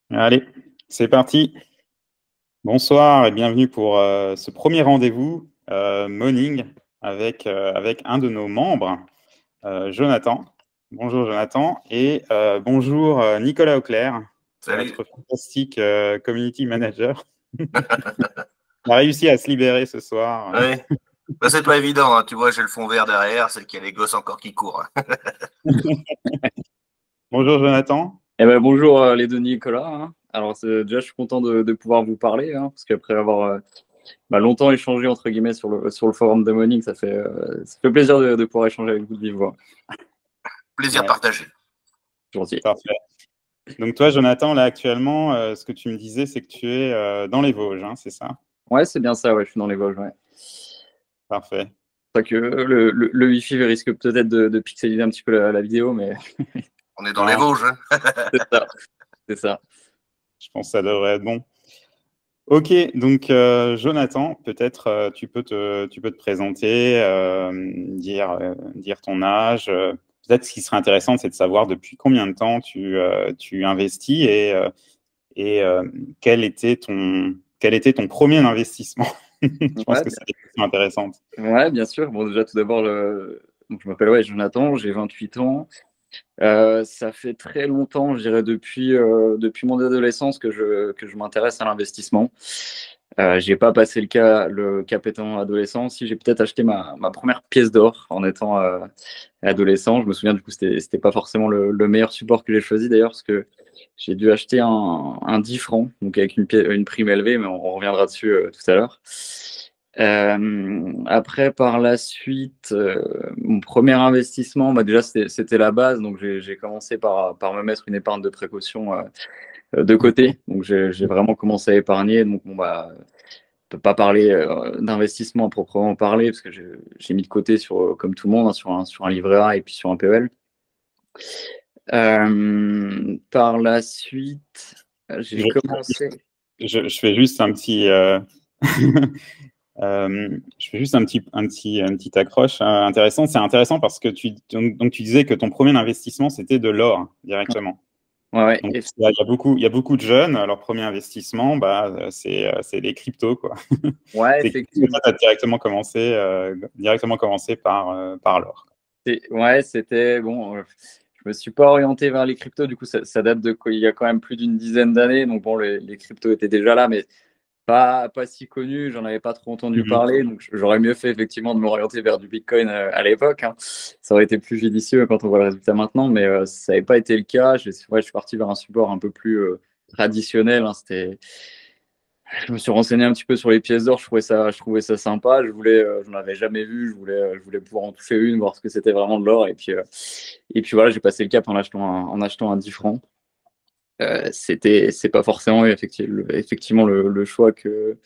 Allez, c'est parti. Bonsoir et bienvenue pour ce premier rendez-vous Morning avec un de nos membres, Jonathan. Bonjour Jonathan et bonjour Nicolas Auclair, Salut. notre fantastique community manager. On a réussi à se libérer ce soir. Ouais. Bah, c'est pas évident, hein. Tu vois, j'ai le fond vert derrière, c'est qu'il y a les gosses encore qui courent, hein. Bonjour Jonathan. Eh ben, bonjour les deux Nicolas, hein. Alors déjà, je suis content de pouvoir vous parler, hein, parce qu'après avoir longtemps échangé entre guillemets sur le forum de Monique, ça fait plaisir de pouvoir échanger avec vous de vive voix. Plaisir Ouais. partagé. Gentil. Parfait. Donc toi Jonathan, là actuellement, ce que tu me disais, c'est que tu es dans les Vosges, hein, c'est ça? Ouais, c'est bien ça, ouais, je suis dans les Vosges, ouais. Parfait. Pas que le Wi-Fi risque peut-être de pixeliser un petit peu la vidéo, mais On est dans les Vosges, hein. c'est ça, c'est ça. Je pense que ça devrait être bon. Ok, donc Jonathan, peut-être tu peux te présenter, dire ton âge. Peut-être ce qui serait intéressant, c'est de savoir depuis combien de temps tu investis et quel était ton premier investissement. Je pense Ouais, que c'est une question intéressante. ouais, bien sûr. Bon, déjà, tout d'abord, donc, je m'appelle Jonathan, j'ai 28 ans. Ça fait très longtemps, je dirais depuis mon adolescence que je m'intéresse à l'investissement. J'ai pas passé le cap étant adolescent. Si j'ai peut-être acheté ma première pièce d'or en étant adolescent. Je me souviens, du coup, c'était pas forcément le meilleur support que j'ai choisi d'ailleurs, parce que j'ai dû acheter un 10 francs, donc avec une prime élevée, mais on reviendra dessus tout à l'heure. Après, par la suite, mon premier investissement, déjà, c'était la base. Donc, j'ai commencé par me mettre une épargne de précaution de côté. Donc, j'ai vraiment commencé à épargner. Donc, bon, on peut pas parler d'investissement à proprement parler, parce que j'ai mis de côté, comme tout le monde, hein, sur un livret A et puis sur un PEL. Par la suite, j'ai Je, commencé. je fais juste un petit, je fais juste un petit accroche intéressant. C'est intéressant parce que donc tu disais que ton premier investissement, c'était de l'or directement. Ouais, ouais. Donc, il y a beaucoup de jeunes, leur premier investissement, c'est les cryptos, quoi. Ouais, C'est effectivement. tu as directement commencé par l'or. Ouais, c'était bon. Je me suis pas orienté vers les cryptos. Du coup, ça date de quoi, il y a quand même plus d'une dizaine d'années. Donc bon, les cryptos étaient déjà là, mais pas si connus. J'en avais pas trop entendu Mhm. parler. Donc j'aurais mieux fait effectivement de m'orienter vers du Bitcoin à l'époque, hein. Ça aurait été plus judicieux quand on voit le résultat maintenant, mais ça n'avait pas été le cas. Je suis parti vers un support un peu plus traditionnel, hein. Je me suis renseigné un petit peu sur les pièces d'or. Je trouvais ça sympa. J'en avais jamais vu. Je voulais pouvoir en toucher une, voir ce que c'était vraiment de l'or. Et puis voilà, j'ai passé le cap en achetant un 10 francs. C'est pas forcément effectivement le choix que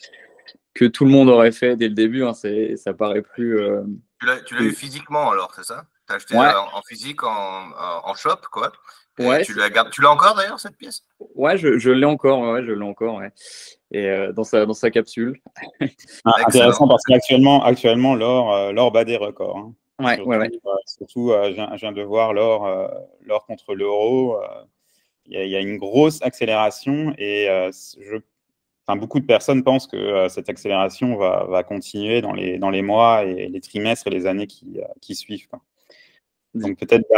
tout le monde aurait fait dès le début, hein. Ça paraît plus. Tu l'as eu physiquement alors, c'est ça? Tu as acheté Ouais, en physique, en shop, quoi. Et ouais, tu l'as gardé. Tu l'as encore d'ailleurs, cette pièce? ouais, je l'ai encore. Ouais, je l'ai encore. Ouais. Et dans sa capsule. Intéressant Excellent. parce qu'actuellement, l'or bat des records, hein. Ouais, ouais, ouais. Surtout je viens de voir l'or contre l'euro. Il y a une grosse accélération et enfin, beaucoup de personnes pensent que cette accélération va continuer dans les mois et les trimestres et les années qui suivent, quoi. Donc peut-être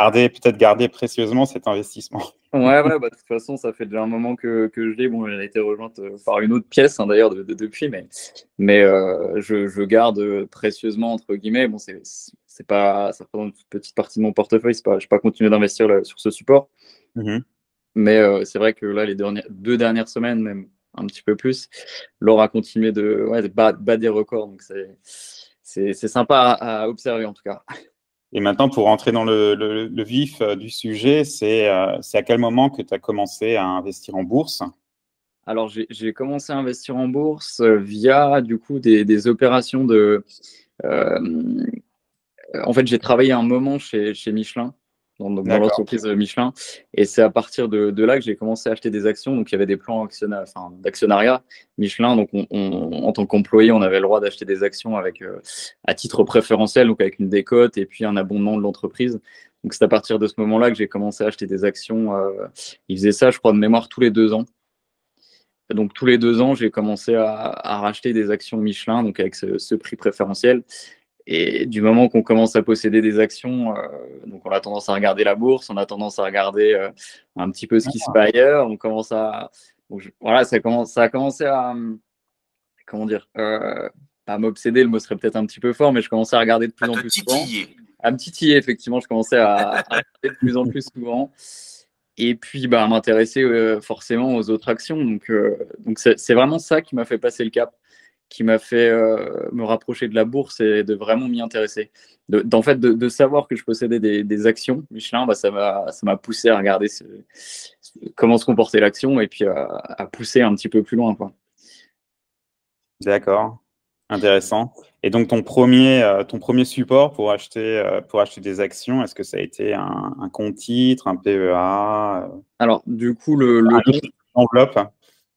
garder précieusement cet investissement. Ouais, ouais, de toute façon, ça fait déjà un moment que je l'ai. Bon, elle a été rejointe par une autre pièce, hein, d'ailleurs, depuis, mais je garde précieusement, entre guillemets. Bon, c'est pas, ça représente une petite partie de mon portefeuille. Je ne vais pas continuer d'investir sur ce support. Mhm. Mais c'est vrai que là, les 2 dernières semaines, même un petit peu plus, l'or a continué de battre des records. Donc, c'est sympa à observer, en tout cas. Et maintenant, pour rentrer dans le vif du sujet, c'est à quel moment que tu as commencé à investir en bourse? Alors, j'ai commencé à investir en bourse via, du coup, des opérations de. euh, En fait, j'ai travaillé un moment chez Michelin, dans D'accord. l'entreprise Michelin, et c'est à partir de là que j'ai commencé à acheter des actions. Donc, il y avait des plans d'actionnariat Michelin. Donc, en tant qu'employé, on avait le droit d'acheter des actions à titre préférentiel, donc avec une décote et puis un abondement de l'entreprise. Donc, c'est à partir de ce moment-là que j'ai commencé à acheter des actions. Ils faisaient ça, je crois, de mémoire tous les 2 ans. Donc, tous les 2 ans, j'ai commencé à racheter des actions Michelin, donc avec ce prix préférentiel. Et du moment qu'on commence à posséder des actions, donc on a tendance à regarder la bourse, on a tendance à regarder un petit peu ce qui se fait ailleurs. On commence à, voilà, ça a commencé à, comment dire, à m'obséder. Le mot serait peut-être un petit peu fort, mais je commençais à regarder de plus en plus souvent. À me titiller, effectivement. Je commençais à regarder de plus en plus souvent. Et puis, bah, à m'intéresser forcément aux autres actions. Donc c'est vraiment ça qui m'a fait passer le cap, qui m'a fait me rapprocher de la bourse et de vraiment m'y intéresser. En fait, de savoir que je possédais des actions Michelin, bah, ça m'a poussé à regarder comment se comportait l'action et puis à pousser un petit peu plus loin, quoi. D'accord, intéressant. Et donc ton premier support pour acheter des actions, est-ce que ça a été un compte titre, un PEA, Alors, du coup, enveloppe?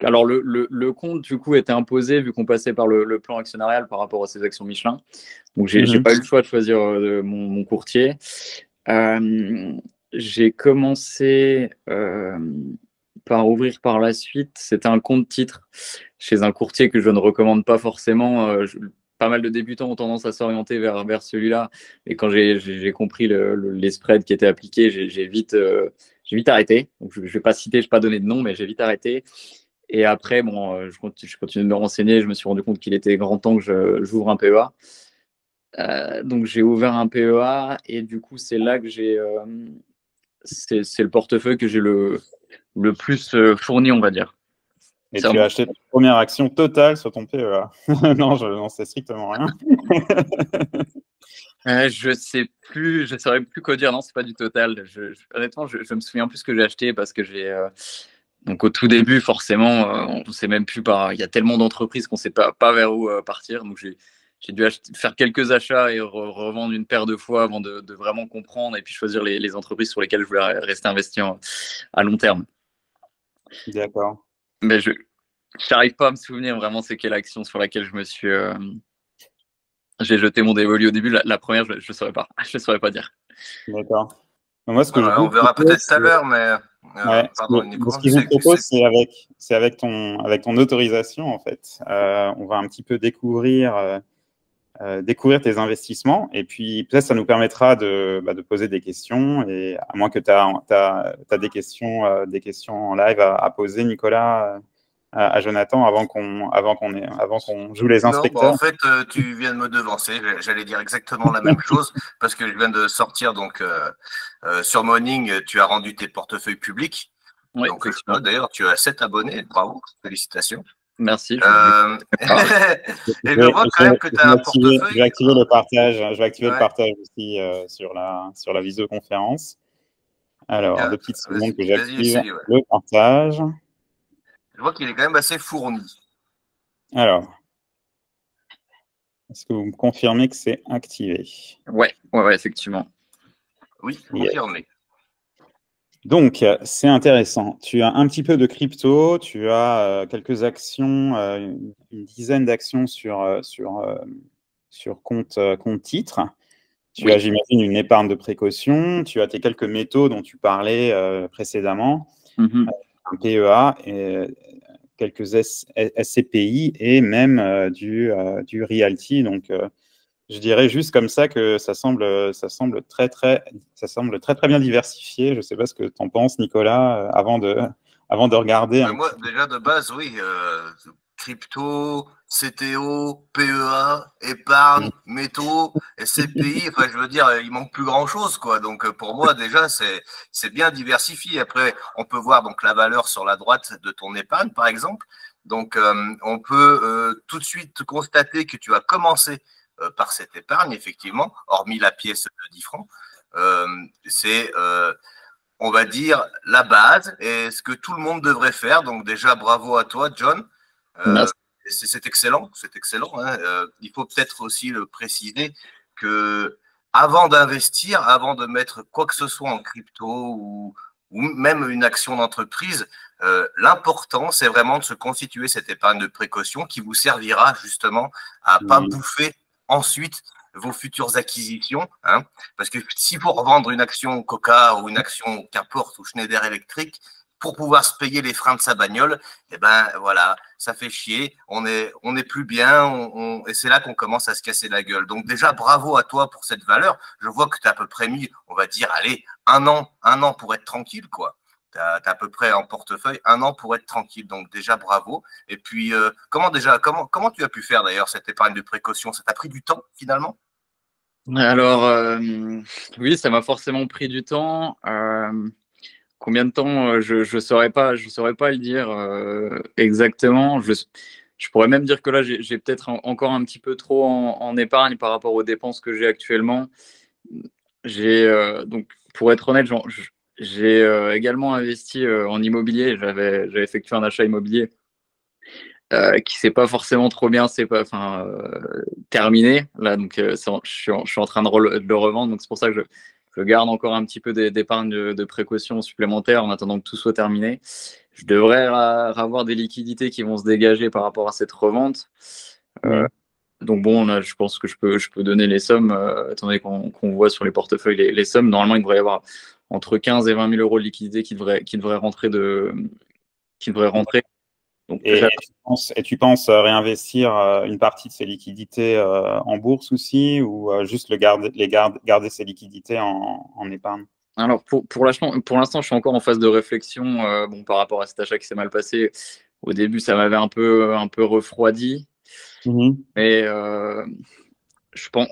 Alors, le compte, du coup, était imposé vu qu'on passait par le plan actionnarial par rapport à ces actions Michelin. Donc, j'ai pas eu le choix de choisir mon courtier. J'ai commencé par ouvrir par la suite. C'était un compte titre chez un courtier que je ne recommande pas forcément. Pas mal de débutants ont tendance à s'orienter vers celui-là. Et quand j'ai compris les spreads qui étaient appliqués, j'ai vite arrêté. Donc, je vais pas citer, je vais pas donner de nom, mais j'ai vite arrêté. Et après, bon, je continue de me renseigner. Je me suis rendu compte qu'il était grand temps que j'ouvre un PEA. Donc, j'ai ouvert un PEA et du coup, c'est là que c'est le portefeuille que j'ai le plus fourni, on va dire. Et tu as acheté ta première action totale sur ton PEA. Non, je n'en sais strictement rien. Je sais plus, je saurais plus quoi dire. Non, c'est pas du total. Honnêtement, je me souviens plus ce que j'ai acheté parce que donc au tout début, forcément, on ne sait même plus il y a tellement d'entreprises qu'on ne sait pas vers où partir. Donc j'ai dû faire quelques achats et revendre une paire de fois avant de vraiment comprendre et puis choisir les entreprises sur lesquelles je voulais rester investi à long terme. D'accord. Mais je n'arrive pas à me souvenir vraiment c'est quelle action sur laquelle j'ai jeté mon dévolu au début. La première, je ne saurais pas. Je ne saurais pas dire. D'accord. Moi, ce que on verra peut-être tout à l'heure, mais pardon, ce que je vous propose, c'est avec ton autorisation, en fait. On va un petit peu découvrir tes investissements et puis peut-être ça nous permettra de poser des questions et à moins que tu as des questions en live à poser, Nicolas, à Jonathan avant qu'on joue les inspecteurs. Non, en fait, tu viens de me devancer. J'allais dire exactement la même chose parce que je viens de sortir. Donc, sur Morning, tu as rendu tes portefeuilles publics. Oui, donc, d'ailleurs, tu as 7 abonnés. Bravo, félicitations. Merci. Et je vois quand même que tu as un portefeuille. Je vais activer le partage. Je vais activer le partage aussi sur la visioconférence. Alors, 2 petites secondes que j'active le partage. Je vois qu'il est quand même assez fourni. Alors, est-ce que vous me confirmez que c'est activé? Ouais, effectivement. Oui, confirmé. Donc, c'est intéressant. Tu as un petit peu de crypto, tu as quelques actions, une dizaine d'actions sur compte titre. Tu as, j'imagine, une épargne de précaution. Tu as tes quelques métaux dont tu parlais précédemment, un PEA, et quelques SCPI et même du Realty. Donc, je dirais juste comme ça que ça semble très bien diversifié. Je ne sais pas ce que tu en penses, Nicolas, avant de regarder. Moi, déjà de base, oui, crypto, CTO, PEA, épargne, métaux, SCPI. Enfin, je veux dire, il manque plus grand chose, quoi. Donc, pour moi, déjà, c'est bien diversifié. Après, on peut voir donc la valeur sur la droite de ton épargne, par exemple. Donc, on peut tout de suite constater que tu as commencé par cette épargne, effectivement, hormis la pièce de 10 francs. C'est, on va dire, la base et ce que tout le monde devrait faire. Donc déjà, bravo à toi, John. C'est excellent, c'est excellent. Hein. Il faut peut-être aussi le préciser que avant d'investir, avant de mettre quoi que ce soit en crypto ou même une action d'entreprise, l'important, c'est vraiment de se constituer cette épargne de précaution qui vous servira justement à pas bouffer ensuite vos futures acquisitions, hein, parce que si pour revendre une action Coca ou une action qu'importe ou Schneider Electric, pour pouvoir se payer les freins de sa bagnole, et ben voilà, ça fait chier, on est plus bien, et c'est là qu'on commence à se casser la gueule. Donc déjà, bravo à toi pour cette valeur. Je vois que tu as à peu près mis, on va dire, allez, un an pour être tranquille, quoi. Tu as à peu près en portefeuille un an pour être tranquille. Donc déjà, bravo. Et puis, comment tu as pu faire d'ailleurs cette épargne de précaution? Ça t'a pris du temps finalement? Alors, oui, ça m'a forcément pris du temps. Combien de temps, je saurais pas le dire exactement. Je pourrais même dire que là, j'ai peut-être encore un petit peu trop en épargne par rapport aux dépenses que j'ai actuellement. Donc, pour être honnête, j'ai également investi en immobilier. J'avais effectué un achat immobilier qui s'est pas forcément trop bien, c'est pas, enfin, terminé. Là, donc, je suis en train de le revendre. Donc, c'est pour ça que je garde encore un petit peu d'épargne de précaution supplémentaire en attendant que tout soit terminé. Je devrais avoir des liquidités qui vont se dégager par rapport à cette revente. Donc bon, là, je pense que je peux donner les sommes, étant donné qu'on voit sur les portefeuilles les sommes. Normalement, il devrait y avoir entre 15 et 20 000 euros de liquidité qui devraient rentrer qui devraient rentrer. Donc, et tu penses réinvestir une partie de ces liquidités en bourse aussi, ou juste garder ces liquidités en épargne? Alors, pour l'instant, je suis encore en phase de réflexion bon, par rapport à cet achat qui s'est mal passé. Au début, ça m'avait un peu refroidi. Mais je pense,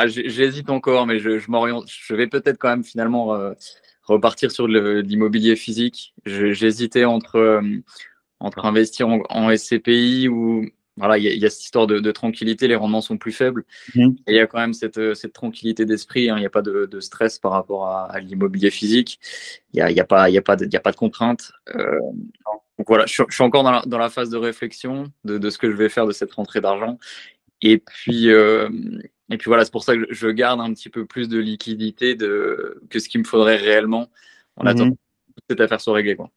j'hésite encore, mais je m'oriente. Je vais peut-être quand même finalement repartir sur l'immobilier physique. J'hésitais entre investir en SCPI ou voilà, il y a cette histoire de tranquillité, les rendements sont plus faibles. Et il y a quand même cette tranquillité d'esprit, hein, il n'y a pas de stress par rapport à l'immobilier physique. Il y a pas de contraintes. Donc voilà, je suis encore dans la phase de réflexion de ce que je vais faire de cette rentrée d'argent. Et puis voilà, c'est pour ça que je garde un petit peu plus de liquidité que ce qu'il me faudrait réellement en attendant que cette affaire soit réglée, quoi.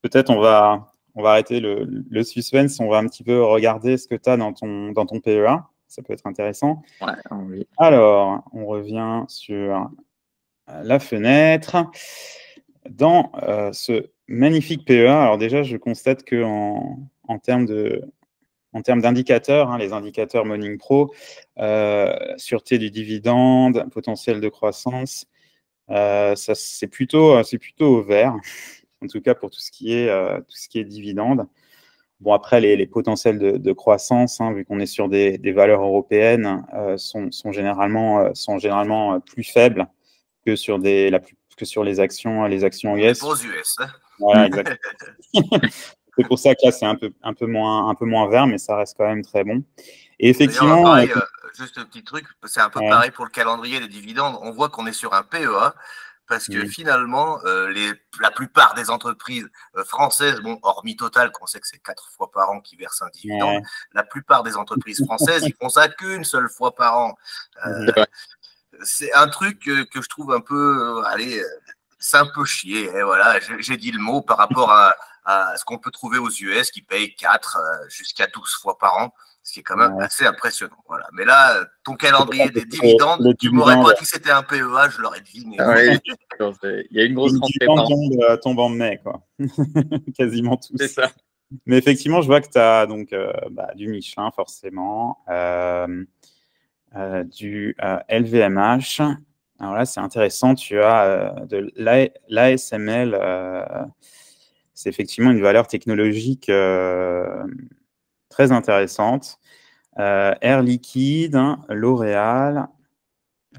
Peut-être on va arrêter le suspense, on va un petit peu regarder ce que tu as dans ton PEA. Ça peut être intéressant. Ouais, oui. Alors, on revient sur la fenêtre. Dans ce magnifique PEA, alors déjà, je constate qu'en termes d'indicateurs, hein, les indicateurs Morning Pro, sûreté du dividende, potentiel de croissance, c'est plutôt au vert, en tout cas pour tout ce qui est dividende. Bon, après, les potentiels de croissance, hein, vu qu'on est sur des valeurs européennes, sont généralement plus faibles que sur les actions US. Aux US. Hein. Voilà, exactement. C'est pour ça que là, c'est un peu moins vert, mais ça reste quand même très bon. Et effectivement, pareil, juste un petit truc, c'est un peu pareil pour le calendrier des dividendes. On voit qu'on est sur un PEA parce que finalement, la plupart des entreprises françaises, bon, hormis Total, qu'on sait que c'est 4 fois par an qu'ils versent un dividende, la plupart des entreprises françaises, ils font ça qu'une seule fois par an. C'est un truc que je trouve un peu, c'est un peu chier. Et voilà, j'ai dit le mot par rapport à ce qu'on peut trouver aux US qui payent 4 jusqu'à 12 fois par an, ce qui est quand même assez impressionnant. Voilà. Mais là, ton calendrier des dividendes, tu m'aurais pas dit que c'était un PEA, je l'aurais deviné. Ouais, il y a une grosse rentrée tombe en mai, quoi. Quasiment tous. C'est ça. Mais effectivement, je vois que tu as donc du Michelin, forcément, du LVMH. Alors là, c'est intéressant, tu as de l'ASML. C'est effectivement une valeur technologique très intéressante. Air Liquide, hein, L'Oréal,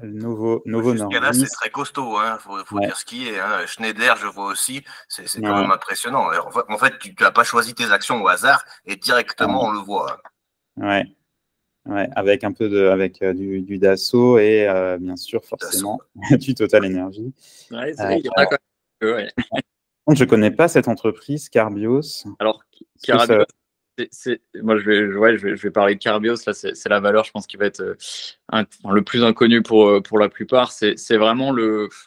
Novo Nordisk. Là, c'est très costaud, hein. Faut dire ce qui est. Hein. Schneider, je vois aussi, c'est quand même impressionnant. En fait, tu n'as pas choisi tes actions au hasard et directement on le voit. Ouais, avec un peu du Dassault et bien sûr forcément du Total Energy. Ouais, c'est vrai. Je ne connais pas cette entreprise, Carbios. Alors, Carbios, moi, je vais parler de Carbios. Là, c'est la valeur, je pense, qui va être le plus inconnu pour la plupart. C'est vraiment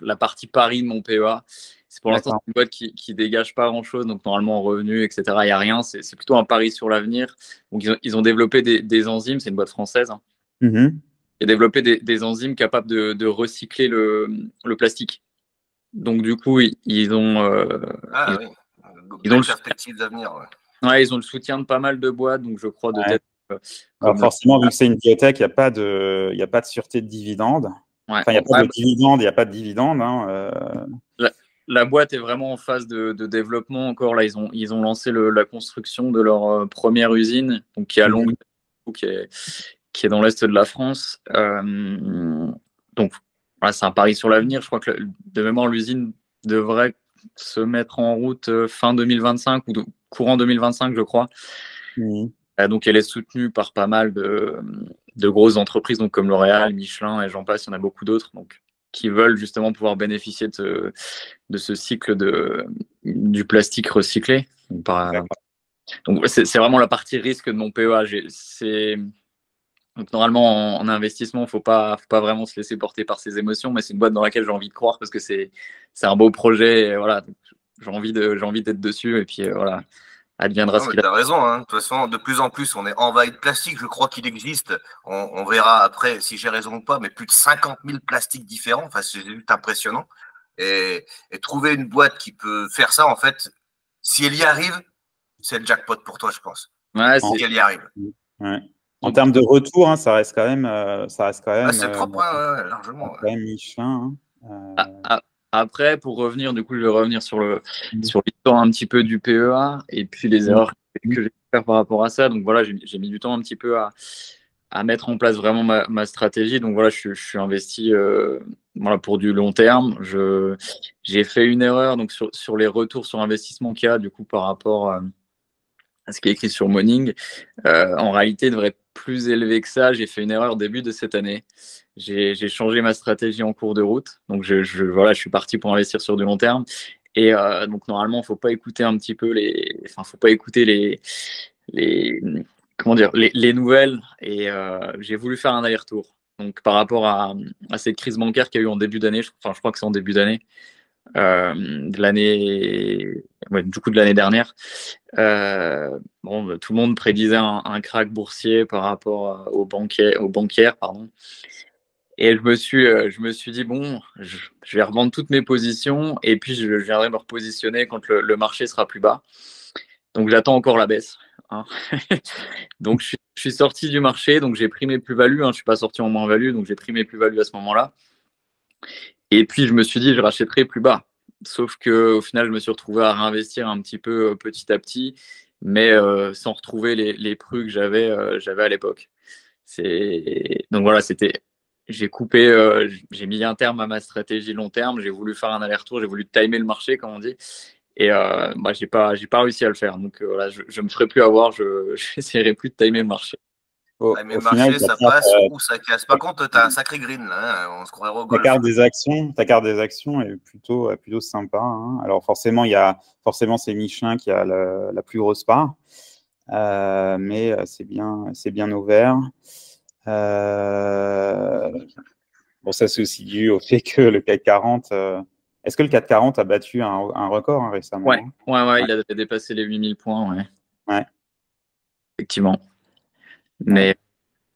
la partie Paris de mon PEA. C'est pour l'instant une boîte qui dégage pas grand-chose, donc normalement en revenus, etc. Il n'y a rien. C'est plutôt un pari sur l'avenir. Donc, ils ont développé des enzymes. C'est une boîte française. Hein. Ils ont développé des enzymes capables de recycler le plastique. Donc, du coup, ils ont Ils ont belles perspectives d'avenir. Ouais, ils ont le soutien de pas mal de boîtes, donc je crois de tête. Alors forcément, vu que c'est une biotech, il n'y a pas de sûreté de dividendes. Ouais. Enfin, il n'y a pas de dividendes, il n'y a pas de dividendes. Hein, la boîte est vraiment en phase de développement encore. Là, ils ont lancé la construction de leur première usine, donc qui est à Longueuil, qui est dans l'est de la France. Donc, voilà, c'est un pari sur l'avenir. Je crois que de mémoire, l'usine devrait se mettre en route fin 2025 ou courant 2025, je crois. Donc, elle est soutenue par pas mal de grosses entreprises, donc comme L'Oréal, Michelin et j'en passe. Il y en a beaucoup d'autres, donc qui veulent justement pouvoir bénéficier de ce cycle du plastique recyclé. Donc, c'est vraiment la partie risque de mon PEA. Donc, normalement, en investissement, faut pas vraiment se laisser porter par ses émotions, mais c'est une boîte dans laquelle j'ai envie de croire parce que c'est un beau projet. Et voilà, j'ai envie d'être dessus et puis voilà, adviendra ce qu'il a. Tu as raison, hein. De toute façon, de plus en plus, on est envahi de plastique. Je crois qu'il existe, on verra après si j'ai raison ou pas, mais plus de 50 000 plastiques différents. Enfin, c'est juste impressionnant. Et trouver une boîte qui peut faire ça, en fait, si elle y arrive, c'est le jackpot pour toi, je pense. Ouais, si elle y arrive. Ouais. En termes de retour, hein, ça reste quand même. C'est propre, largement. Quand même Michelin. Après, pour revenir, du coup, je vais revenir sur l'histoire un petit peu du PEA et puis les erreurs que j'ai pu faire par rapport à ça. Donc voilà, j'ai mis du temps un petit peu à mettre en place vraiment ma stratégie. Donc voilà, je suis investi voilà, pour du long terme. J'ai fait une erreur donc sur les retours sur investissement qu'il y a du coup par rapport à ce qui est écrit sur Morning. En réalité, il devrait être plus élevé que ça. J'ai fait une erreur au début de cette année. J'ai changé ma stratégie en cours de route. Donc, voilà, je suis parti pour investir sur du long terme. Et donc, normalement, il ne faut pas écouter un petit peu faut pas écouter les nouvelles. Et j'ai voulu faire un aller-retour. Donc, par rapport à cette crise bancaire qu'il y a eu en début d'année, je crois que c'est en début d'année, de l'année dernière. Tout le monde prédisait un krach boursier par rapport aux banquières, pardon. Et je me suis dit bon, je vais revendre toutes mes positions et puis je viendrai me repositionner quand le marché sera plus bas. Donc j'attends encore la baisse. Hein. Donc je suis sorti du marché, donc j'ai pris mes plus-values. Je suis pas sorti en moins-value, donc j'ai pris mes plus-values à ce moment-là. Et puis je me suis dit je rachèterai plus bas. Sauf qu'au final, je me suis retrouvé à réinvestir un petit peu petit à petit, mais sans retrouver les prix que j'avais à l'époque. Donc voilà, j'ai coupé, j'ai mis un terme à ma stratégie long terme, j'ai voulu faire un aller-retour, j'ai voulu timer le marché, comme on dit, et j'ai pas réussi à le faire. Donc voilà, je me ferai plus avoir, je n'essaierai plus de timer le marché. Mais le marché, ça passe ou ça casse. Par contre, tu as un sacré green là, on se croirait au golf. Ta carte des actions est plutôt sympa. Hein. Alors forcément, c'est Michelin qui a la plus grosse part, mais c'est bien ouvert. Bon, ça c'est aussi dû au fait que le CAC 40. Est-ce que le CAC 40 a battu un record récemment? Ouais, il a dépassé les 8000 points. Ouais. Effectivement. Mais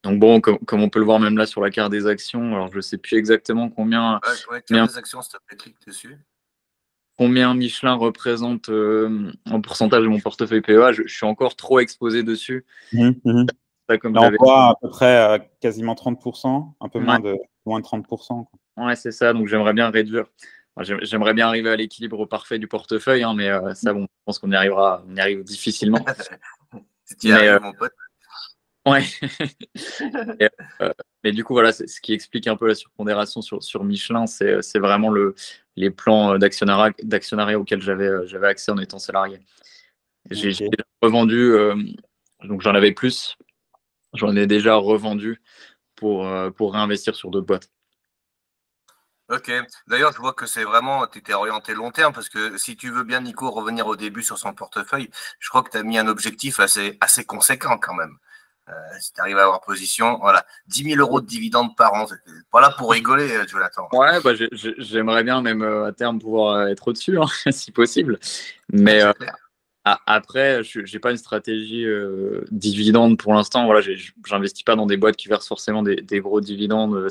donc bon, comme on peut le voir même là sur la carte des actions, alors je ne sais plus exactement combien. Carte des actions, s'il te plaît, clique dessus. Combien Michelin représente en pourcentage de mon portefeuille PEA, je suis encore trop exposé dessus. Là, on voit à peu près quasiment 30%, un peu moins de 30%. Ouais, c'est ça. Donc j'aimerais bien réduire. J'aimerais bien arriver à l'équilibre parfait du portefeuille, mais ça, bon, je pense qu'on y arrivera. On y arrive difficilement. Si tu y arrives, mon pote. Ouais. Mais du coup, voilà, ce qui explique un peu la surpondération sur Michelin, c'est vraiment les plans d'actionnariat auxquels j'avais accès en étant salarié. J'ai déjà revendu, donc j'en avais plus. J'en ai déjà revendu pour réinvestir sur d'autres boîtes. Ok. D'ailleurs, je vois que tu étais orienté long terme parce que si tu veux bien, Nico, revenir au début sur son portefeuille, je crois que tu as mis un objectif assez conséquent quand même. Si tu arrives à avoir position, voilà, 10 000 euros de dividendes par an. Pas là pour rigoler, Jonathan. Ouais, j'aimerais bien même à terme pouvoir être au-dessus, si possible. Mais après, je n'ai pas une stratégie dividende pour l'instant. Voilà, j'investis pas dans des boîtes qui versent forcément des gros dividendes.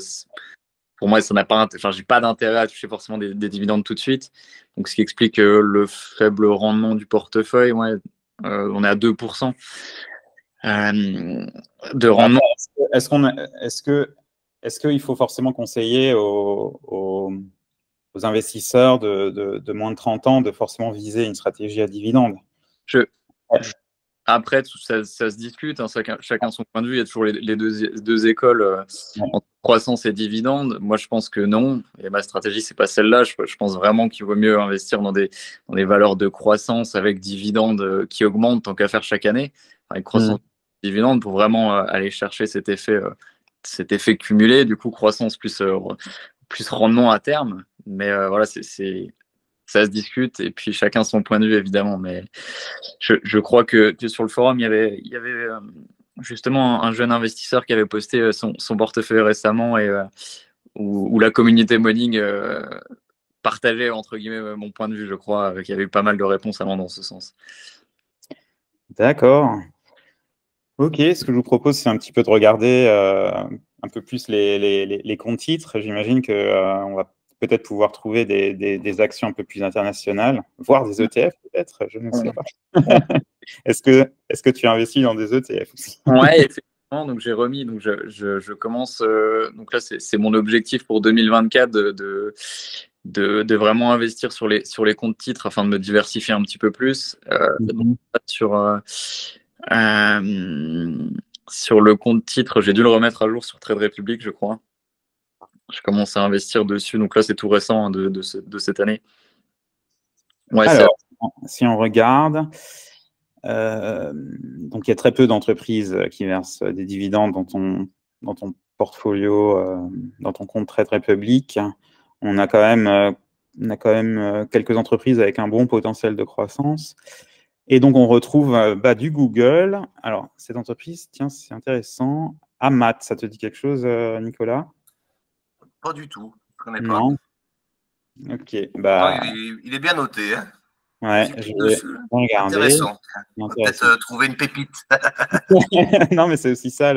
pour moi, ça n'a pas, enfin, j'ai pas d'intérêt à toucher forcément des dividendes tout de suite. Donc, ce qui explique le faible rendement du portefeuille. Ouais, on est à 2% de rendement. Est-ce qu'il faut forcément conseiller aux investisseurs de moins de 30 ans de forcément viser une stratégie à dividende? Après, ça se discute, hein, chacun son point de vue. Il y a toujours les deux écoles entre croissance et dividende. Moi, je pense que non. Et ma stratégie, c'est pas celle-là. Je pense vraiment qu'il vaut mieux investir dans des valeurs de croissance avec dividende qui augmentent tant qu'à faire chaque année, avec croissance et dividende pour vraiment aller chercher cet effet cumulé. Du coup, croissance plus rendement à terme. Mais voilà, ça se discute et puis chacun son point de vue évidemment, mais je crois que sur le forum il y avait justement un jeune investisseur qui avait posté son portefeuille récemment et où la communauté modding partageait entre guillemets mon point de vue, je crois, qu'il y avait eu pas mal de réponses allant dans ce sens. D'accord. Ok, ce que je vous propose, c'est un petit peu de regarder un peu plus les comptes titres. J'imagine qu'on va peut-être pouvoir trouver des actions un peu plus internationales, voire des ETF peut-être, je ne sais pas. Est-ce que tu investis dans des ETF aussi? Ouais, effectivement, donc j'ai remis, donc je commence, donc là c'est mon objectif pour 2024 de vraiment investir sur les comptes titres afin de me diversifier un petit peu plus. Sur le compte titre, j'ai dû le remettre à jour sur Trade Republic, je crois. Je commence à investir dessus. Donc là, c'est tout récent hein, de cette année. Ouais, alors, si on regarde, donc il y a très peu d'entreprises qui versent des dividendes dans ton portfolio, dans ton compte Trade Republic. On a quand même quelques entreprises avec un bon potentiel de croissance. Et donc, on retrouve du Google. Alors, cette entreprise, tiens, c'est intéressant. Amat, ça te dit quelque chose, Nicolas? Pas du tout. Je connais pas. Non. Ok. Non, il est bien noté. Hein. Ouais, je vais regarder. Intéressant. On va peut-être trouver une pépite. Non, mais c'est aussi ça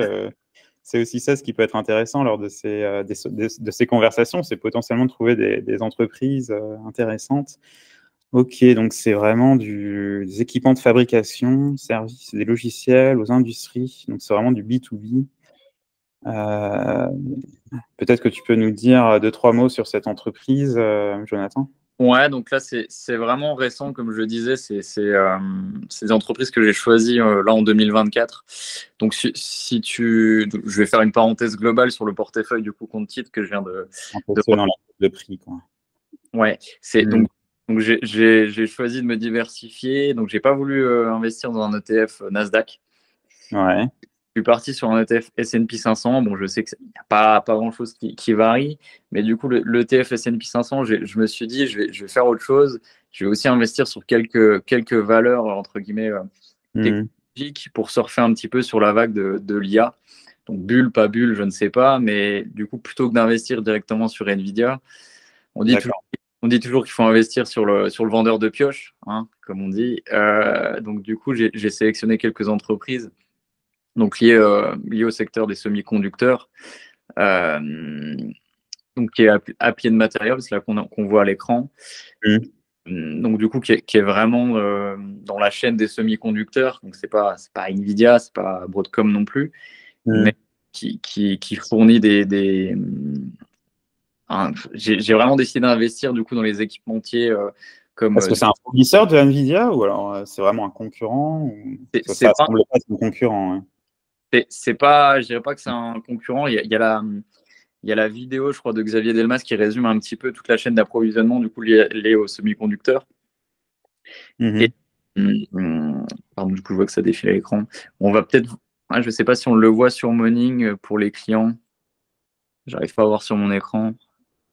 ce qui peut être intéressant lors de ces conversations, c'est potentiellement de trouver des entreprises intéressantes. Ok, donc c'est vraiment des équipements de fabrication, services, des logiciels aux industries. Donc c'est vraiment du B2B. Peut-être que tu peux nous dire 2-3 mots sur cette entreprise, Jonathan? Ouais, donc là, c'est vraiment récent, comme je le disais. C'est des entreprises que j'ai choisies là en 2024. Donc, je vais faire une parenthèse globale sur le portefeuille du coup compte titre que je viens de dans le prix, quoi. Ouais, donc j'ai choisi de me diversifier. Donc, j'ai pas voulu investir dans un ETF Nasdaq. Ouais. Je suis parti sur un ETF S&P 500. Bon, je sais qu'il n'y a pas grand-chose qui varie, mais du coup, le ETF S&P 500, je me suis dit, je vais faire autre chose. Je vais aussi investir sur quelques valeurs, entre guillemets, technologiques pour surfer un petit peu sur la vague de l'IA. Donc, bulle, pas bulle, je ne sais pas, mais du coup, plutôt que d'investir directement sur Nvidia, on dit toujours qu'il faut investir sur le vendeur de pioche, hein, comme on dit. Donc, du coup, j'ai sélectionné quelques entreprises donc lié au secteur des semi-conducteurs, donc qui est Appian Materials, là qu'on voit à l'écran. Donc du coup qui est vraiment dans la chaîne des semi-conducteurs. Donc c'est pas Nvidia, c'est pas Broadcom non plus, mais qui fournit j'ai vraiment décidé d'investir du coup dans les équipementiers comme. Est-ce que c'est un fournisseur de Nvidia ou alors c'est vraiment un concurrent ou... Ça semble pas être un concurrent. Hein. C'est pas, je dirais pas que c'est un concurrent. Il y a la vidéo, je crois, de Xavier Delmas qui résume un petit peu toute la chaîne d'approvisionnement du coup liée aux semi-conducteurs. Et, pardon, du coup, je vois que ça défile à l'écran. On va peut-être, je ne sais pas si on le voit sur Morning pour les clients. J'arrive pas à voir sur mon écran.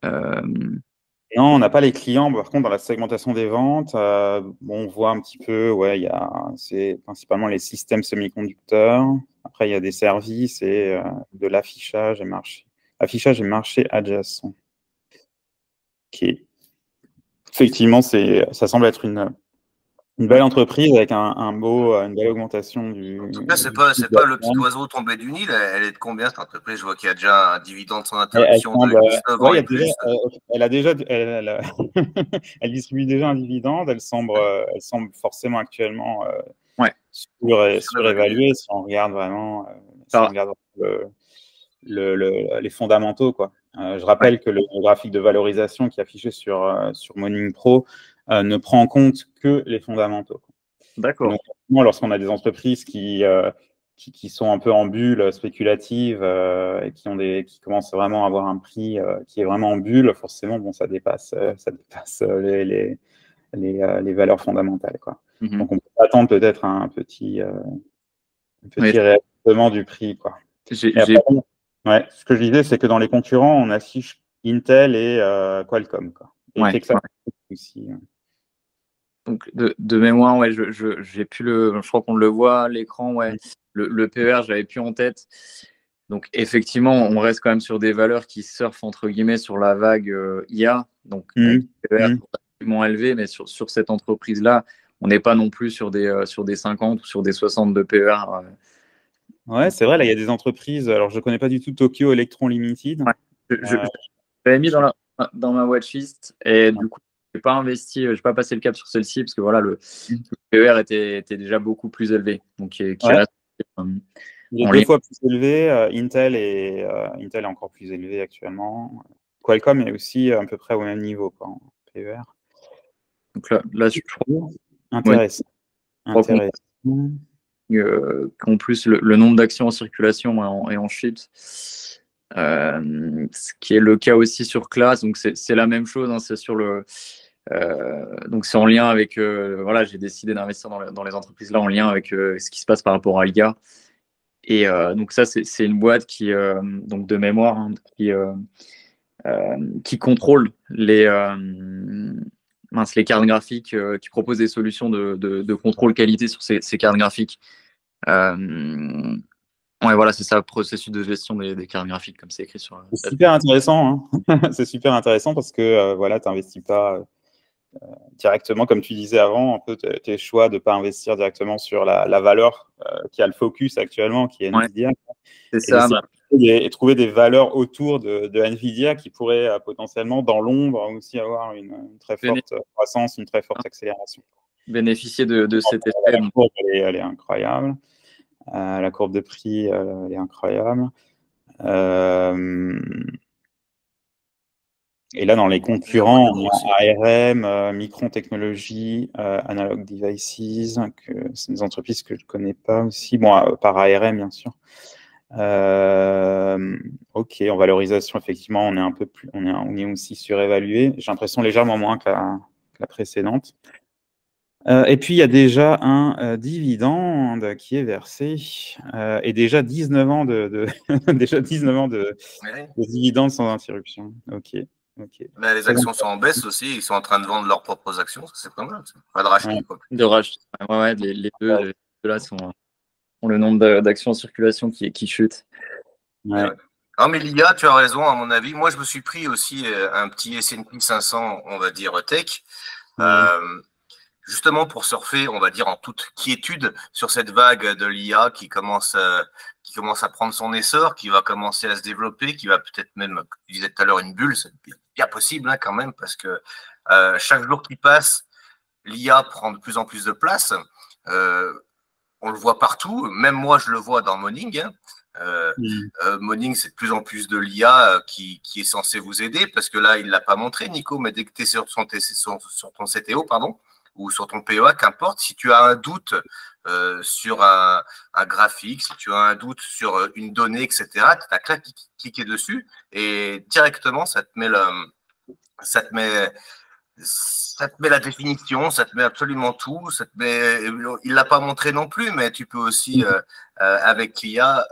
Non, on n'a pas les clients. Par contre, dans la segmentation des ventes, on voit un petit peu, ouais, c'est principalement les systèmes semi-conducteurs. Après, il y a des services et de l'affichage et marché. Affichage et marché adjacent. Ok. Effectivement, ça semble être Une belle entreprise avec une belle augmentation du. En tout cas, c'est pas le petit oiseau tombé du Nil. Elle est de combien cette entreprise? Je vois qu'il y a déjà un dividende sans interruption de 19 ans ouais, et plus. Elle distribue déjà un dividende. Elle semble forcément actuellement Ouais. surévaluée si on regarde vraiment, les fondamentaux, quoi. Je rappelle que le graphique de valorisation qui est affiché sur Morning Pro ne prend en compte que les fondamentaux. D'accord. Donc, lorsqu'on a des entreprises qui sont un peu en bulle spéculative et qui commencent vraiment à avoir un prix qui est vraiment en bulle, forcément, bon, ça dépasse les valeurs fondamentales, quoi. Donc, on peut attendre peut-être un petit réajustement du prix, quoi. Ouais, ce que je disais, c'est que dans les concurrents, on affiche Intel et Qualcomm, quoi. Et Texas aussi. Donc, de mémoire, ouais, je crois qu'on le voit à l'écran, ouais. Le PER, j'avais plus en tête. Donc, effectivement, on reste quand même sur des valeurs qui surfent, entre guillemets, sur la vague IA. Donc, avec des PER relativement élevés, mais sur cette entreprise-là, on n'est pas non plus sur des 50 ou sur des 60 de PER. Ouais, c'est vrai, là, il y a des entreprises. Alors, je ne connais pas du tout Tokyo Electron Limited. Ouais. Je l'avais mis dans ma watchlist et du coup, je n'ai pas investi, je n'ai pas passé le cap sur celle-ci parce que voilà, le PER était déjà beaucoup plus élevé. Donc, qui reste, il est 2 fois plus élevé. Intel est encore plus élevé actuellement. Qualcomm est aussi à peu près au même niveau, quoi, en PER. Donc là je trouve intéressant. Qu'en plus, le nombre d'actions en circulation est en chute. Ce qui est le cas aussi sur Class. Donc, c'est la même chose. Hein, c'est sur le. Donc, c'est en lien avec. Voilà, j'ai décidé d'investir dans les entreprises là en lien avec ce qui se passe par rapport à l'IA. Et donc, ça, c'est une boîte qui, donc de mémoire, hein, qui contrôle les cartes graphiques, qui propose des solutions de contrôle qualité sur ces cartes graphiques. Ouais, voilà, c'est ça, processus de gestion des cartes graphiques, comme c'est écrit sur. C'est super intéressant. Hein. C'est super intéressant parce que voilà, tu n'investis pas directement, comme tu disais avant, un peu tes choix de ne pas investir directement sur la valeur qui a le focus actuellement, qui est Nvidia. C'est ça. Et trouver des valeurs autour de Nvidia qui pourraient potentiellement, dans l'ombre, aussi avoir une très forte croissance, une très forte accélération. Bénéficier de cet effet. La courbe, elle est incroyable. La courbe de prix, elle est incroyable. Et là, dans les concurrents, on a ARM, Micron Technology, Analog Devices, c'est des entreprises que je ne connais pas aussi. Bon, par ARM, bien sûr. Ok, en valorisation, effectivement, on est un peu plus, on est aussi surévalué. J'ai l'impression légèrement moins que la précédente. Et puis, il y a déjà un dividende qui est versé et déjà 19 ans déjà 19 ans de dividendes sans interruption. Ok. Mais les actions sont en baisse aussi, ils sont en train de vendre leurs propres actions, c'est pas mal. Pas de racheter, quoi. De racheter. Ouais, les deux là ont le nombre d'actions en circulation qui chute. Ouais. Non, mais l'IA, tu as raison, à mon avis. Moi, je me suis pris aussi un petit S&P 500, on va dire, tech. Justement pour surfer, on va dire, en toute quiétude sur cette vague de l'IA qui commence à prendre son essor, qui va commencer à se développer, qui va peut-être même, comme tu disais tout à l'heure, une bulle, c'est bien possible hein, quand même, parce que chaque jour qui passe, l'IA prend de plus en plus de place. On le voit partout, même moi je le vois dans Morning. Morning, c'est de plus en plus de l'IA qui est censé vous aider, parce que là, il ne l'a pas montré, Nico, mais dès que tu es sur ton CTO, pardon, ou sur ton PEA, qu'importe, si tu as un doute sur un graphique, si tu as un doute sur une donnée, etc., tu as qu'à cliquer dessus et directement, ça te met la définition, ça te met absolument tout, il l'a pas montré non plus, mais tu peux aussi, avec l'IA,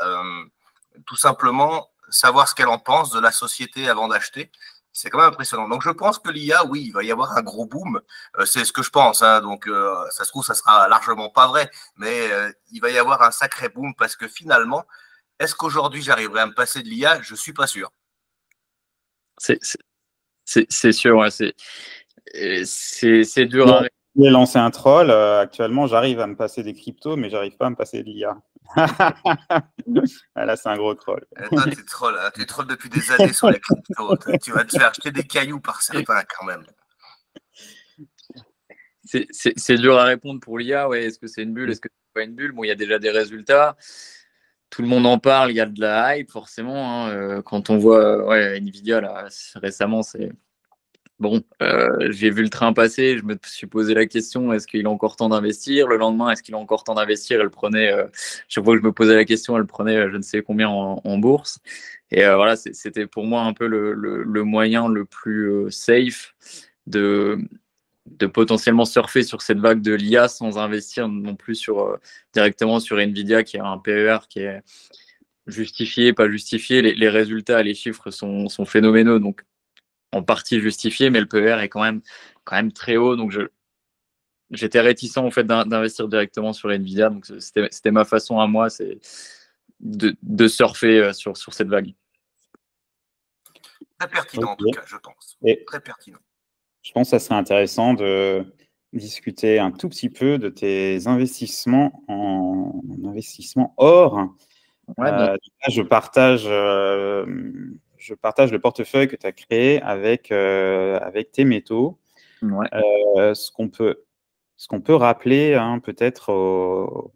tout simplement savoir ce qu'elle en pense de la société avant d'acheter. C'est quand même impressionnant. Donc, je pense que l'IA, oui, il va y avoir un gros boom. C'est ce que je pense. Hein. Donc, ça se trouve, ça sera largement pas vrai. Mais il va y avoir un sacré boom parce que finalement, est-ce qu'aujourd'hui, j'arriverai à me passer de l'IA? Je suis pas sûr. C'est sûr, ouais, c'est dur à vais lancer un troll. Actuellement, j'arrive à me passer des cryptos, mais j'arrive pas à me passer de l'IA. Là, c'est un gros troll. Et toi, tu trolles depuis des années sur les cryptos. Tu vas te faire acheter des cailloux par certains quand même. C'est dur à répondre pour l'IA. Ouais. Est-ce que c'est une bulle? Est-ce que c'est pas une bulle? Bon, il y a déjà des résultats. Tout le monde en parle. Il y a de la hype, forcément. Hein. Quand on voit Nvidia, là, récemment, c'est bon. J'ai vu le train passer. Je me suis posé la question, est-ce qu'il a encore temps d'investir? Le lendemain, est-ce qu'il a encore temps d'investir? Elle prenait, chaque fois que je me posais la question, elle prenait je ne sais combien en bourse. Et voilà, c'était pour moi un peu le moyen le plus safe de potentiellement surfer sur cette vague de l'IA sans investir non plus directement sur Nvidia qui a un PER qui est justifié, pas justifié. Les résultats, les chiffres sont phénoménaux, donc en partie justifié, mais le PER est quand même très haut. Donc j'étais réticent en fait d'investir directement sur Nvidia. Donc c'était ma façon à moi, c'est de surfer sur cette vague. Très pertinent en tout cas, je pense. Très pertinent. Je pense que ça serait intéressant de discuter un tout petit peu de tes investissements en investissement or. Là, je partage le portefeuille que tu as créé avec tes métaux. Ouais. Ce qu'on peut rappeler peut-être aux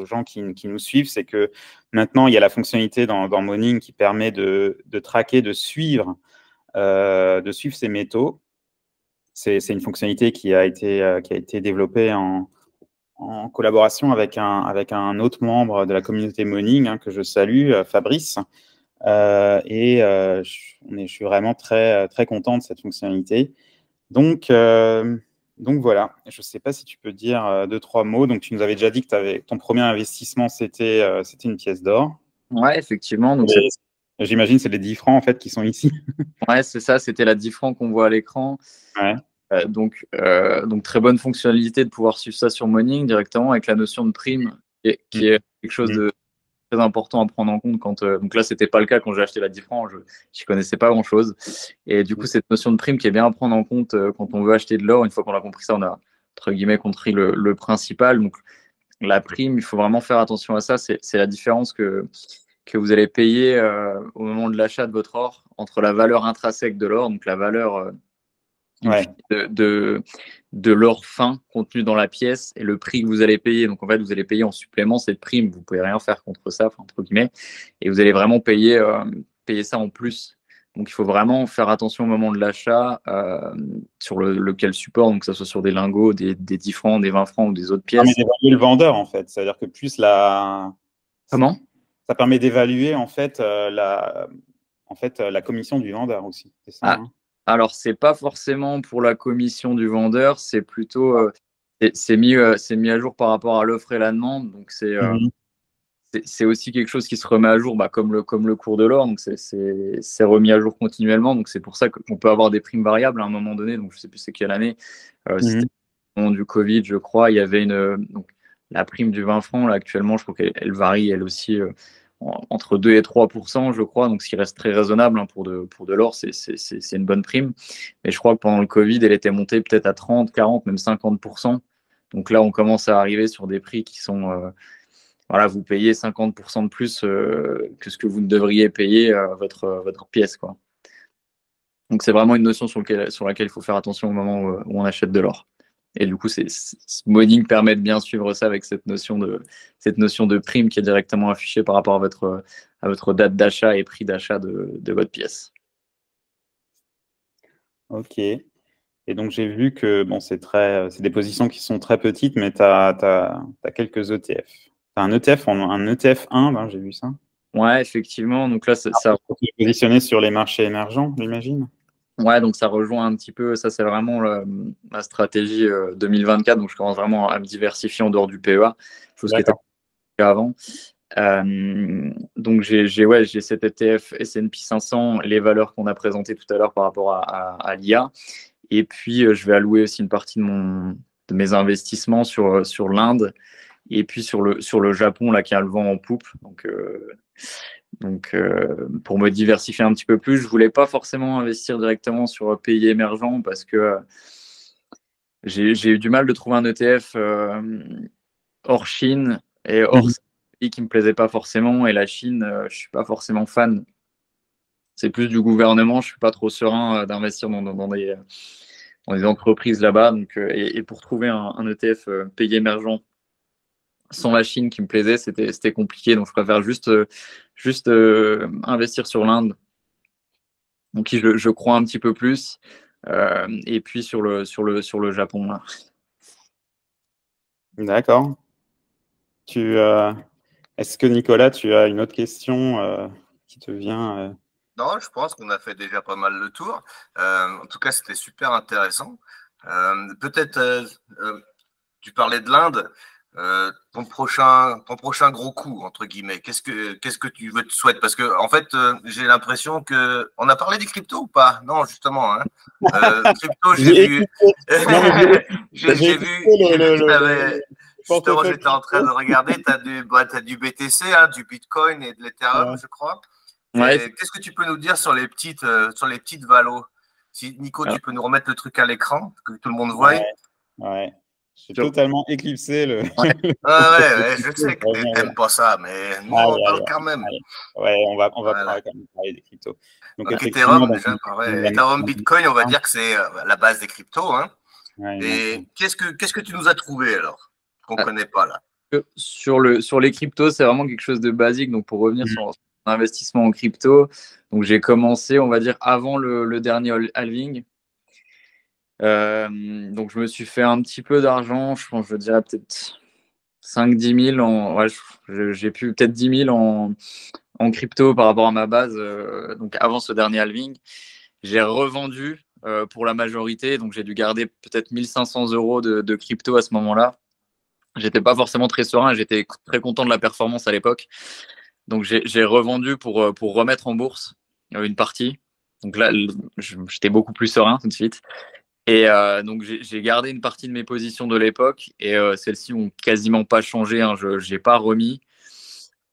gens qui nous suivent, c'est que maintenant, il y a la fonctionnalité dans Moning qui permet de traquer, de suivre ces métaux. C'est une fonctionnalité qui a été développée en collaboration avec un autre membre de la communauté Moning que je salue, Fabrice. Je suis vraiment très, très content de cette fonctionnalité. Donc voilà, je ne sais pas si tu peux dire 2-3 mots. Donc, tu nous avais déjà dit que ton premier investissement, c'était une pièce d'or. Ouais, effectivement. Donc j'imagine que c'est les 10 francs en fait, qui sont ici. Ouais, c'est ça, c'était la 10 francs qu'on voit à l'écran. Ouais. Donc, très bonne fonctionnalité de pouvoir suivre ça sur Moning directement avec la notion de prime qui est quelque chose de très important à prendre en compte donc là c'était pas le cas quand j'ai acheté la 10 francs, je connaissais pas grand chose et du coup cette notion de prime qui est bien à prendre en compte quand on veut acheter de l'or. Une fois qu'on a compris ça, on a entre guillemets compris le principal. Donc la prime, il faut vraiment faire attention à ça. C'est la différence que vous allez payer au moment de l'achat de votre or entre la valeur intrinsèque de l'or, donc la valeur de l'or fin contenu dans la pièce, et le prix que vous allez payer. Donc en fait, vous allez payer en supplément cette prime. Vous pouvez rien faire contre ça, entre guillemets, et vous allez vraiment payer ça en plus. Donc il faut vraiment faire attention au moment de l'achat sur lequel support, donc que ce soit sur des lingots, des 10 francs, des 20 francs ou des autres pièces. Ça permet d'évaluer le vendeur en fait. C'est-à-dire que plus Comment ? Ça permet d'évaluer en fait la commission du vendeur aussi. C'est ça, Alors, c'est pas forcément pour la commission du vendeur, c'est plutôt c'est mis à jour par rapport à l'offre et la demande. Donc c'est aussi quelque chose qui se remet à jour, comme le cours de l'or. Donc c'est remis à jour continuellement. Donc c'est pour ça qu'on peut avoir des primes variables à un moment donné. Donc je sais plus c'est quelle année. C'était au moment du Covid, je crois. Il y avait donc la prime du 20 francs là actuellement, je crois qu'elle varie elle aussi. Entre 2 et 3%, je crois, donc ce qui reste très raisonnable pour de l'or, c'est une bonne prime. Mais je crois que pendant le Covid, elle était montée peut-être à 30, 40, même 50%. Donc là, on commence à arriver sur des prix qui sont, vous payez 50% de plus que ce que vous ne devriez payer votre pièce, quoi. Donc c'est vraiment une notion sur laquelle il faut faire attention au moment où on achète de l'or. Et du coup, Moning permet de bien suivre ça avec cette notion de prime qui est directement affichée par rapport à votre date d'achat et prix d'achat de votre pièce. Ok. Et donc, j'ai vu que c'est des positions qui sont très petites, mais tu as quelques ETF. Tu as un ETF Inde, j'ai vu ça. Ouais, effectivement. Donc là, ça est positionné sur les marchés émergents, j'imagine. Ouais, donc ça rejoint un petit peu, ça c'est vraiment ma stratégie 2024, donc je commence vraiment à me diversifier en dehors du PEA, chose qui était avant. Donc j'ai cet ETF S&P 500, les valeurs qu'on a présentées tout à l'heure par rapport à l'IA, et puis je vais allouer aussi une partie de mes investissements sur l'Inde, et puis sur le Japon là qui a le vent en poupe. Donc, pour me diversifier un petit peu plus, je voulais pas forcément investir directement sur pays émergents parce que j'ai eu du mal de trouver un ETF hors Chine et hors pays qui me plaisait pas forcément. Et la Chine, je suis pas forcément fan. C'est plus du gouvernement. Je suis pas trop serein d'investir dans des entreprises là-bas. Donc, et pour trouver un ETF pays émergent sans la Chine qui me plaisait, c'était compliqué. Donc, je préfère juste investir sur l'Inde, donc qui je crois un petit peu plus. Et puis sur le Japon. Là. D'accord. Est-ce que Nicolas, tu as une autre question qui te vient Non, je pense qu'on a fait déjà pas mal le tour. En tout cas, c'était super intéressant. Peut-être, tu parlais de l'Inde. Ton prochain gros coup, entre guillemets, qu'est-ce que tu te souhaites? Parce que, en fait, j'ai l'impression que. On a parlé des cryptos ou pas? Non, justement. Hein. Crypto, j'ai vu. J'ai vu que tu avais. Justement, j'étais en train de regarder. Tu as du BTC, hein, du Bitcoin et de l'Ethereum, je crois. Ouais. Qu'est-ce que tu peux nous dire sur les petites valos? Si, Nico, tu peux nous remettre le truc à l'écran, que tout le monde voit. Ouais. J'ai totalement éclipsé le. Ouais, je sais que tu n'aimes pas ça, mais nous, on en parle quand même. Ouais, on va quand même parler des cryptos. Donc Ethereum, déjà, Ethereum, Bitcoin, on va dire que c'est la base des cryptos. Hein. Et qu'est-ce que tu nous as trouvé alors, qu'on ne connaît pas là? Sur les cryptos, c'est vraiment quelque chose de basique. Donc, pour revenir sur l'investissement en crypto, donc j'ai commencé, on va dire, avant le dernier halving. Donc, je me suis fait un petit peu d'argent, je dirais peut-être 5-10 000 j'ai pu peut-être 10 000 en crypto par rapport à ma base, donc avant ce dernier halving. J'ai revendu pour la majorité, donc j'ai dû garder peut-être 1500 euros de crypto à ce moment-là. J'étais pas forcément très serein, j'étais très content de la performance à l'époque. Donc j'ai revendu pour remettre en bourse une partie. Donc là, j'étais beaucoup plus serein tout de suite. Et donc j'ai gardé une partie de mes positions de l'époque et celles-ci ont quasiment pas changé. Hein, je n'ai pas remis.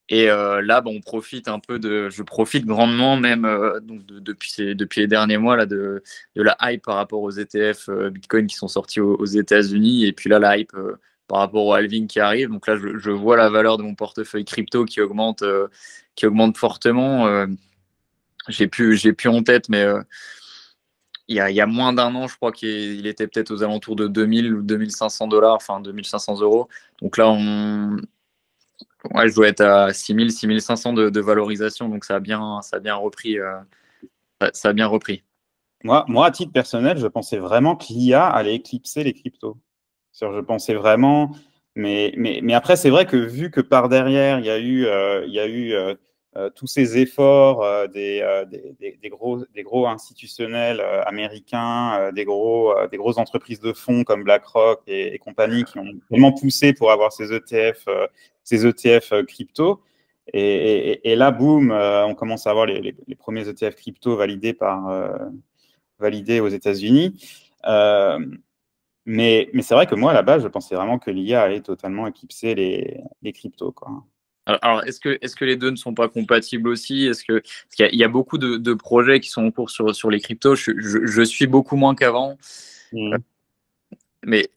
Et là, on profite un peu je profite grandement même donc depuis les derniers mois là de la hype par rapport aux ETF Bitcoin qui sont sortis aux États-Unis. Et puis là, la hype par rapport au halving qui arrive. Donc là, je vois la valeur de mon portefeuille crypto qui augmente fortement. J'ai plus en tête, mais il y a moins d'un an, je crois qu'il était peut-être aux alentours de 2000 ou 2500 $, enfin 2500 euros. Donc là, je dois être à 6000, 6500 de valorisation. Donc ça a bien repris. Ça a bien repris. Moi, à titre personnel, je pensais vraiment que l'IA allait éclipser les cryptos. Je pensais vraiment, mais après, c'est vrai que vu que par derrière, il y a eu tous ces efforts des gros institutionnels américains, des grosses entreprises de fonds comme BlackRock et compagnie qui ont vraiment poussé pour avoir ces ETF crypto. Et là, boum, on commence à avoir les premiers ETF crypto validés aux États-Unis. Mais c'est vrai que moi, à la base, je pensais vraiment que l'IA allait totalement éclipser les cryptos, quoi. Alors, est-ce que les deux ne sont pas compatibles aussi? Parce qu'il y a beaucoup de projets qui sont en cours sur les cryptos. Je suis beaucoup moins qu'avant. Mais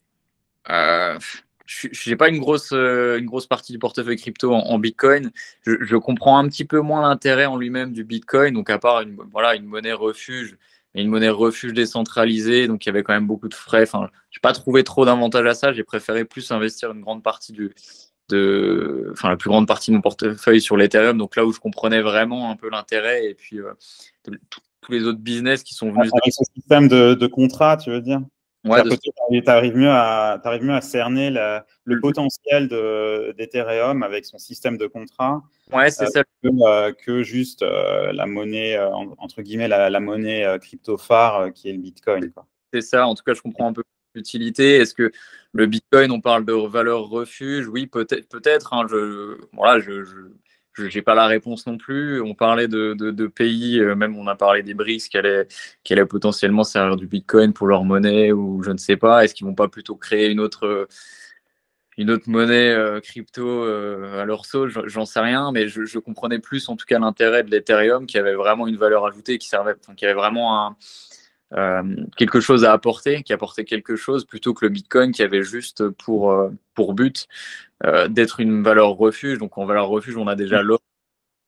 je n'ai pas une grosse partie du portefeuille crypto en Bitcoin. Je comprends un petit peu moins l'intérêt en lui-même du Bitcoin. Donc, à part une monnaie refuge, mais une monnaie refuge décentralisée, donc il y avait quand même beaucoup de frais. Enfin, je n'ai pas trouvé trop d'avantages à ça. J'ai préféré plus investir une grande partie la plus grande partie de mon portefeuille sur l'Ethereum. Donc là où je comprenais vraiment un peu l'intérêt. Et puis, tous les autres business qui sont venus. Avec ce système de contrat, tu veux dire? Ouais, tu arrives mieux à cerner le potentiel d'Ethereum avec son système de contrat. Ouais, c'est ça. Que juste la monnaie, entre guillemets, la monnaie crypto phare qui est le Bitcoin, quoi. C'est ça. En tout cas, je comprends un peu l'utilité. Est-ce que le Bitcoin, on parle de valeur refuge? Oui, peut-être. Hein, je n'ai pas la réponse non plus. On parlait de pays, même on a parlé des BRICS qui allaient potentiellement servir du Bitcoin pour leur monnaie ou je ne sais pas. Est-ce qu'ils vont pas plutôt créer une autre monnaie crypto à leur sauce? J'en sais rien, mais je comprenais plus en tout cas l'intérêt de l'Ethereum qui avait vraiment une valeur ajoutée, qui avait vraiment quelque chose à apporter, qui apportait quelque chose, plutôt que le Bitcoin qui avait juste pour but d'être une valeur refuge. Donc en valeur refuge, on a déjà l'or,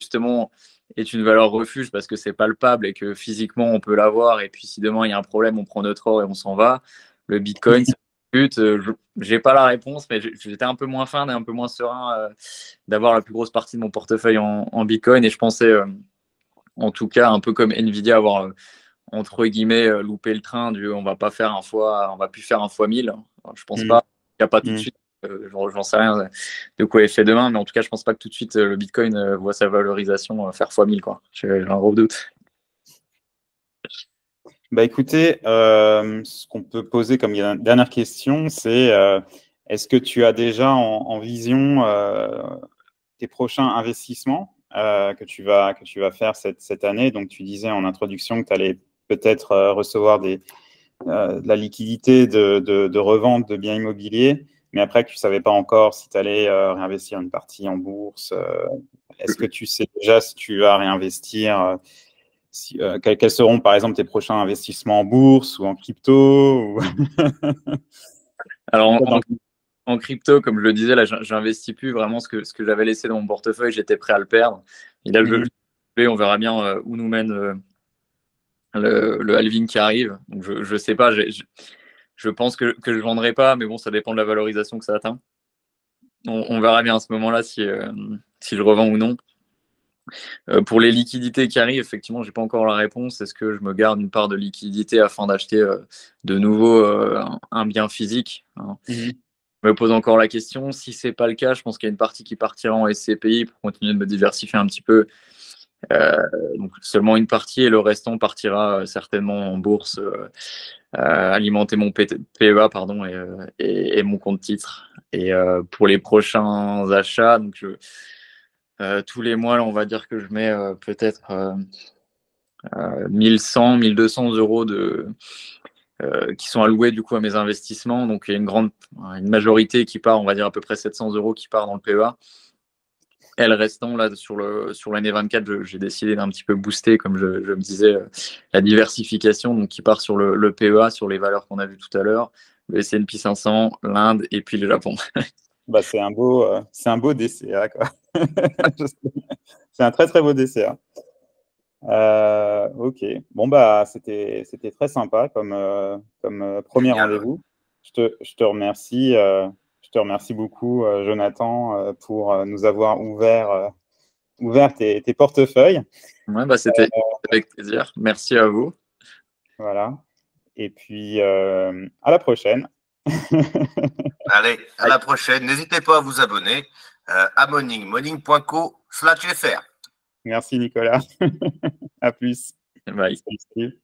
justement, est une valeur refuge parce que c'est palpable et que physiquement on peut l'avoir. Et puis si demain il y a un problème, on prend notre or et on s'en va. Le Bitcoin, c'est le but. J'ai pas la réponse, mais j'étais un peu moins fin et un peu moins serein d'avoir la plus grosse partie de mon portefeuille en Bitcoin. Et je pensais, en tout cas, un peu comme Nvidia, avoir entre guillemets loupé le train du on va plus faire un fois 1000. Alors, je pense pas. Il n'y a pas tout de suite. J'en sais rien de quoi il fait demain, mais en tout cas, je pense pas que tout de suite le Bitcoin voit sa valorisation faire fois 1000, quoi. J'ai un gros doute. Bah écoutez, ce qu'on peut poser comme dernière question, c'est est-ce que tu as déjà en vision tes prochains investissements que tu vas faire cette année? Donc, tu disais en introduction que tu allais peut-être recevoir de la liquidité de revente de biens immobiliers, mais après que tu ne savais pas encore si tu allais réinvestir une partie en bourse. Est-ce que tu sais déjà si tu vas réinvestir quels seront par exemple tes prochains investissements en bourse ou en crypto ou... Alors, en crypto, comme je le disais, là, j'investis plus vraiment ce que j'avais laissé dans mon portefeuille. J'étais prêt à le perdre. Et là, on verra bien où nous mène le halving qui arrive. Donc, je sais pas. Je pense que je ne vendrai pas, mais bon, ça dépend de la valorisation que ça atteint. On verra bien à ce moment-là si je revends ou non. Pour les liquidités qui arrivent, effectivement, j'ai pas encore la réponse. Est-ce que je me garde une part de liquidité afin d'acheter de nouveau un bien physique, hein? Je me pose encore la question. Si c'est pas le cas, je pense qu'il y a une partie qui partira en SCPI pour continuer de me diversifier un petit peu. Donc seulement une partie et le restant partira certainement en bourse, alimenter mon PEA pardon, et mon compte titre. Et pour les prochains achats, donc tous les mois, là, on va dire que je mets peut-être 1100, 1200 euros qui sont alloués du coup à mes investissements. Donc il y a une majorité qui part, on va dire à peu près 700 euros qui part dans le PEA. Et le restant, là, sur l'année 24, j'ai décidé d'un petit peu booster, comme je me disais, la diversification, donc qui part sur le PEA, sur les valeurs qu'on a vues tout à l'heure, le S&P 500, l'Inde et puis le Japon. Bah, c'est un beau DCA, quoi. C'est un très, très beau DCA. Ok. Bon, bah, c'était très sympa comme premier rendez-vous. Je te remercie. Je te remercie beaucoup, Jonathan, pour nous avoir ouvert tes portefeuilles. Ouais, bah, c'était avec plaisir. Merci à vous. Voilà. Et puis, à la prochaine. Allez, à la prochaine. N'hésitez pas à vous abonner à Moning, moning.co/fr. Merci, Nicolas. À plus. Bye. Salut.